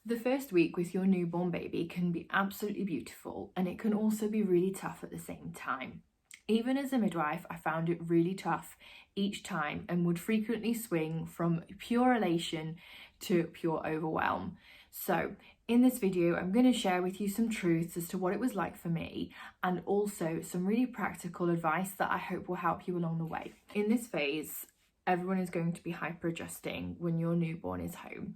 The first week with your newborn baby can be absolutely beautiful, and it can also be really tough at the same time. Even as a midwife, I found it really tough each time and would frequently swing from pure elation to pure overwhelm. So in this video, I'm going to share with you some truths as to what it was like for me, and also some really practical advice that I hope will help you along the way. In this phase, everyone is going to be hyper adjusting when your newborn is home.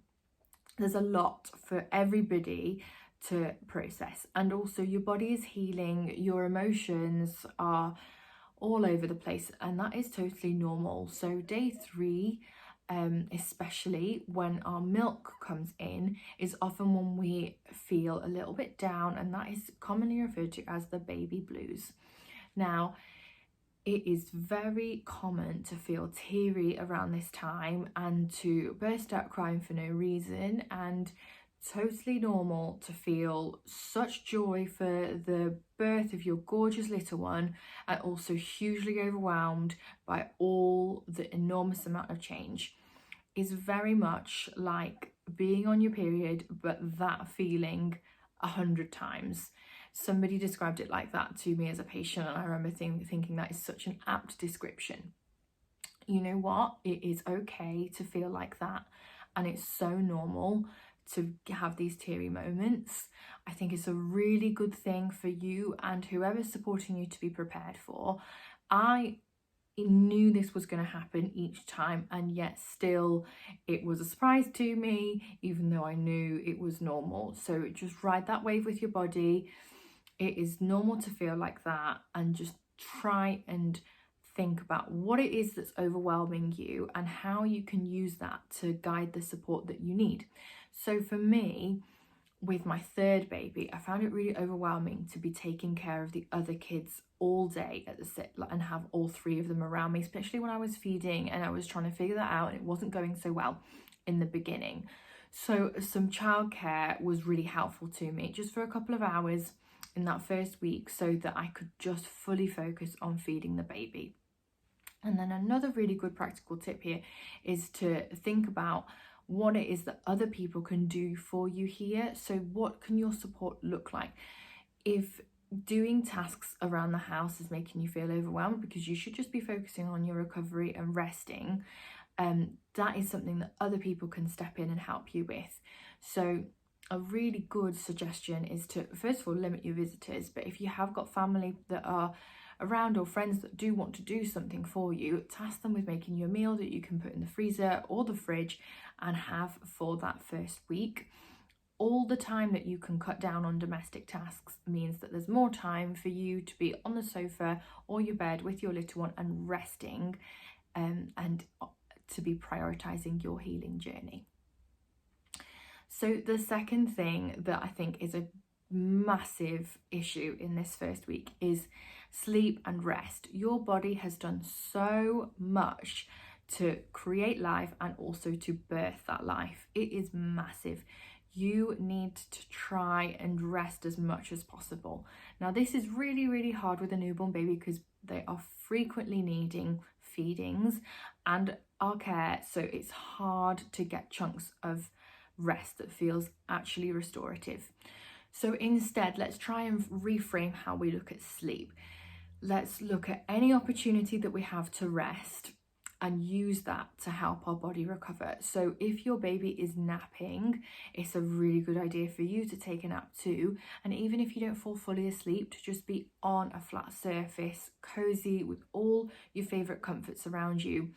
There's a lot for everybody to process, and also your body is healing, your emotions are all over the place, and that is totally normal. So day 3, especially when our milk comes in, is often when we feel a little bit down, and that is commonly referred to as the baby blues. Now, it is very common to feel teary around this time and to burst out crying for no reason, and totally normal to feel such joy for the birth of your gorgeous little one, and also hugely overwhelmed by all the enormous amount of change. It's very much like being on your period, but that feeling 100 times. Somebody described it like that to me as a patient, and I remember thinking that is such an apt description. You know what? It is okay to feel like that, and it's so normal to have these teary moments. I think it's a really good thing for you and whoever's supporting you to be prepared for. I knew this was going to happen each time, and yet still it was a surprise to me, even though I knew it was normal. So just ride that wave with your body. It is normal to feel like that, and just try and think about what it is that's overwhelming you and how you can use that to guide the support that you need. So for me, with my third baby, I found it really overwhelming to be taking care of the other kids all day at the sit and have all 3 of them around me, especially when I was feeding and I was trying to figure that out, and it wasn't going so well in the beginning. So some childcare was really helpful to me, just for a couple of hours in that first week, so that I could just fully focus on feeding the baby. And then another really good practical tip here is to think about what it is that other people can do for you here. So what can your support look like? If doing tasks around the house is making you feel overwhelmed because you should just be focusing on your recovery and resting, that is something that other people can step in and help you with. So a really good suggestion is to, first of all, limit your visitors. But if you have got family that are around or friends that do want to do something for you, task them with making you a meal that you can put in the freezer or the fridge and have for that first week. All the time that you can cut down on domestic tasks means that there's more time for you to be on the sofa or your bed with your little one and resting, and to be prioritizing your healing journey. So the second thing that I think is a massive issue in this first week is sleep and rest. Your body has done so much to create life and also to birth that life. It is massive. You need to try and rest as much as possible. Now, this is really, really hard with a newborn baby because they are frequently needing feedings and our care. So it's hard to get chunks of rest that feels actually restorative. So instead, let's try and reframe how we look at sleep. Let's look at any opportunity that we have to rest and use that to help our body recover. So if your baby is napping, it's a really good idea for you to take a nap too. And even if you don't fall fully asleep, to just be on a flat surface, cozy with all your favorite comforts around you,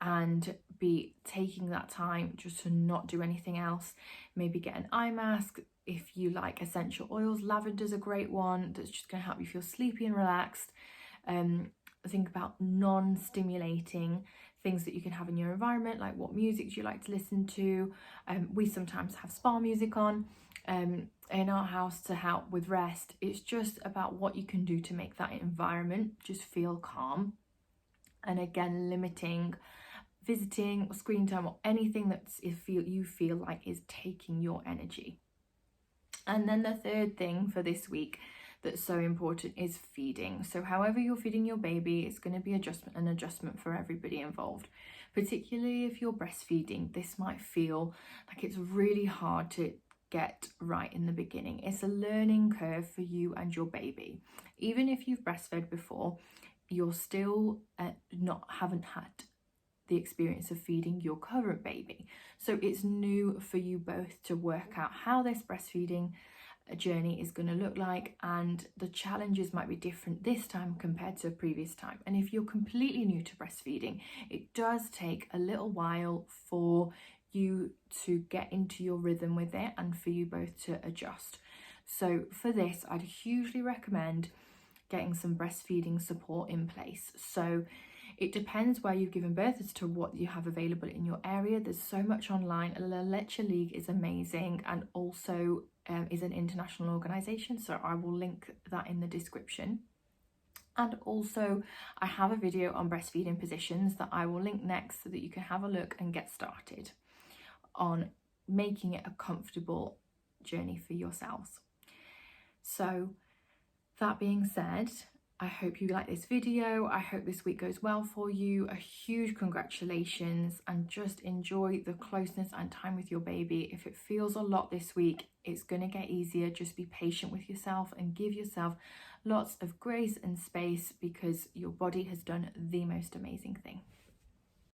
and be taking that time just to not do anything else. Maybe get an eye mask. If you like essential oils, lavender's a great one that's just going to help you feel sleepy and relaxed. Think about non-stimulating things that you can have in your environment, like what music do you like to listen to. We sometimes have spa music on in our house to help with rest. It's just about what you can do to make that environment just feel calm. And again, limiting visiting or screen time or anything that you feel like is taking your energy. And then the third thing for this week that's so important is feeding. So however you're feeding your baby, it's going to be an adjustment for everybody involved. Particularly if you're breastfeeding, this might feel like it's really hard to get right in the beginning. It's a learning curve for you and your baby. Even if you've breastfed before, you're still haven't had the experience of feeding your current baby. So it's new for you both to work out how this breastfeeding journey is going to look like, and the challenges might be different this time compared to a previous time. And if you're completely new to breastfeeding, it does take a little while for you to get into your rhythm with it and for you both to adjust. So for this, I'd hugely recommend getting some breastfeeding support in place. So it depends where you've given birth as to what you have available in your area. There's so much online. La Leche League is amazing, and also is an international organisation, so I will link that in the description. And also I have a video on breastfeeding positions that I will link next, so that you can have a look and get started on making it a comfortable journey for yourselves. So that being said, I hope you like this video. I hope this week goes well for you. A huge congratulations, and just enjoy the closeness and time with your baby. If it feels a lot this week, it's going to get easier. Just be patient with yourself and give yourself lots of grace and space, because your body has done the most amazing thing.